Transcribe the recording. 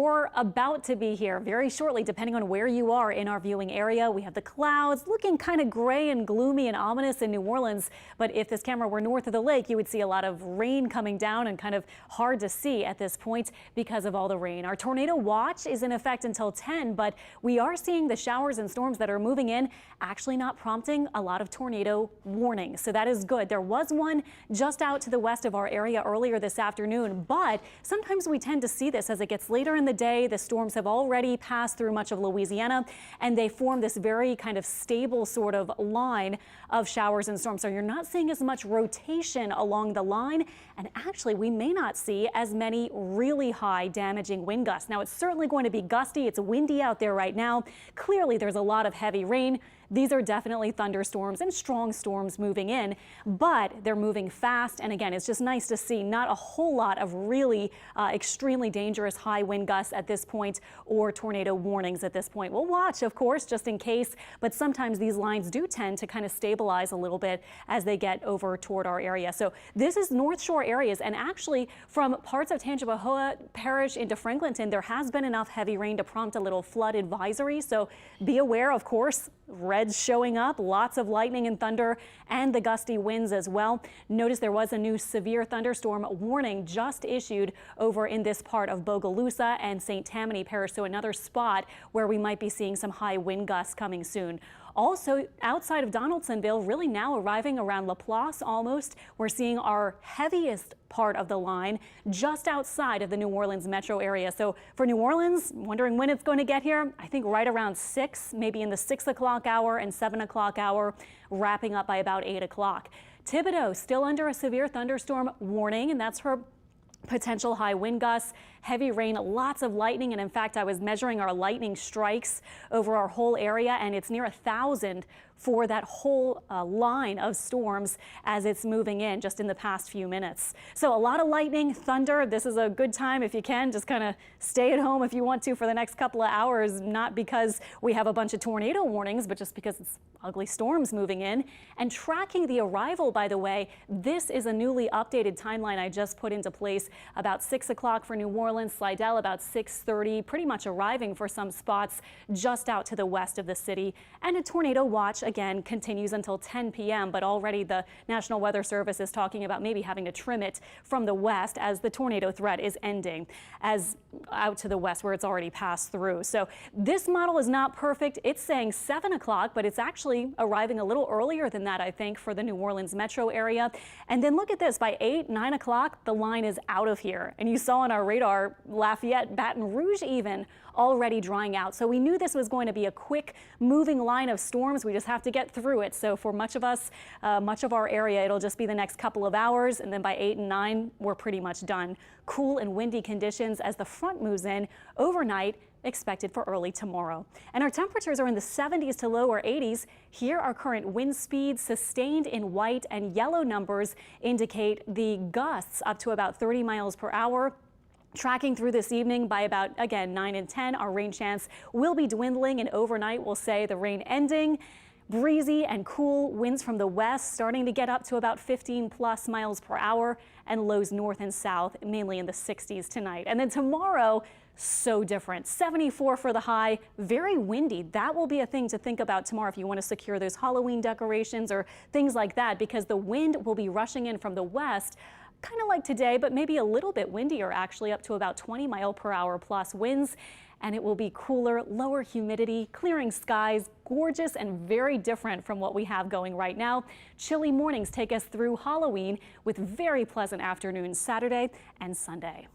or about to be here very shortly, depending on where you are in our viewing area. We have the clouds looking kind of gray and gloomy and ominous in New Orleans. But if this camera were north of the lake, you would see a lot of rain coming down and kind of hard to see at this point because of all the rain. Our tornado watch is in effect until 10, but we are seeing the showers and storms that are moving in actually not prompting a lot of tornado warnings. So that is good. There was one just out to the west of our area earlier this afternoon, but sometimes we tend to see this as it gets later in the day. The storms have already passed through much of Louisiana, and they form this very kind of stable sort of line of showers and storms. So you're not seeing as much rotation along the line, and actually we may not see as many really high damaging wind gusts. Now, it's certainly going to be gusty. It's windy out there right now. Clearly, there's a lot of heavy rain. These are definitely thunderstorms and strong storms moving in, but they're moving fast. And again, it's just nice to see not a whole lot of really extremely dangerous high wind gusts at this point or tornado warnings at this point. We'll watch, of course, just in case, but sometimes these lines do tend to kind of stabilize a little bit as they get over toward our area. So this is North Shore areas, and actually from parts of Tangipahoa Parish into Franklinton, there has been enough heavy rain to prompt a little flood advisory. So be aware, of course, reds showing up, lots of lightning and thunder, and the gusty winds as well. Notice there was a new severe thunderstorm warning just issued over in this part of Bogalusa and St. Tammany Parish, so another spot where we might be seeing some high wind gusts coming soon. Also, outside of Donaldsonville, really now arriving around Laplace almost, we're seeing our heaviest part of the line just outside of the New Orleans metro area. So for New Orleans, wondering when it's going to get here, I think right around 6, maybe in the 6 o'clock hour and 7 o'clock hour, wrapping up by about 8 o'clock. Thibodaux still under a severe thunderstorm warning, and that's for potential high wind gusts, heavy rain, lots of lightning. And in fact, I was measuring our lightning strikes over our whole area, and it's near 1,000 for that whole line of storms as it's moving in just in the past few minutes. So a lot of lightning, thunder. This is a good time if you can just kind of stay at home if you want to for the next couple of hours, not because we have a bunch of tornado warnings, but just because it's ugly storms moving in. And tracking the arrival, by the way, this is a newly updated timeline I just put into place. About 6 o'clock for New Orleans, Slidell about 6:30, pretty much arriving for some spots just out to the west of the city. And a tornado watch again continues until 10 p.m. But already the National Weather Service is talking about maybe having to trim it from the west as the tornado threat is ending as out to the west where it's already passed through. So this model is not perfect. It's saying 7 o'clock, but it's actually arriving a little earlier than that, I think, for the New Orleans metro area. And then look at this, by 8, 9 o'clock, the line is out of here. And you saw on our radar, Lafayette, Baton Rouge even already drying out. So we knew this was going to be a quick moving line of storms. We just have to get through it. So for much of us, much of our area, it'll just be the next couple of hours. And then by 8 and 9, we're pretty much done. Cool and windy conditions as the front moves in overnight, expected for early tomorrow. And our temperatures are in the 70s to lower 80s. Here are current wind speeds sustained in white, and yellow numbers indicate the gusts up to about 30 miles per hour. Tracking through this evening by about, again, 9 and 10, our rain chance will be dwindling, and overnight we'll say the rain ending. Breezy and cool winds from the west starting to get up to about 15 plus miles per hour, and lows north and south mainly in the 60s tonight. And then tomorrow, so different. 74 for the high, very windy. That will be a thing to think about tomorrow if you want to secure those Halloween decorations or things like that, because the wind will be rushing in from the west, kind of like today, but maybe a little bit windier, actually up to about 20 mile per hour plus winds. And it will be cooler, lower humidity, clearing skies, gorgeous and very different from what we have going right now. Chilly mornings take us through Halloween with very pleasant afternoons Saturday and Sunday.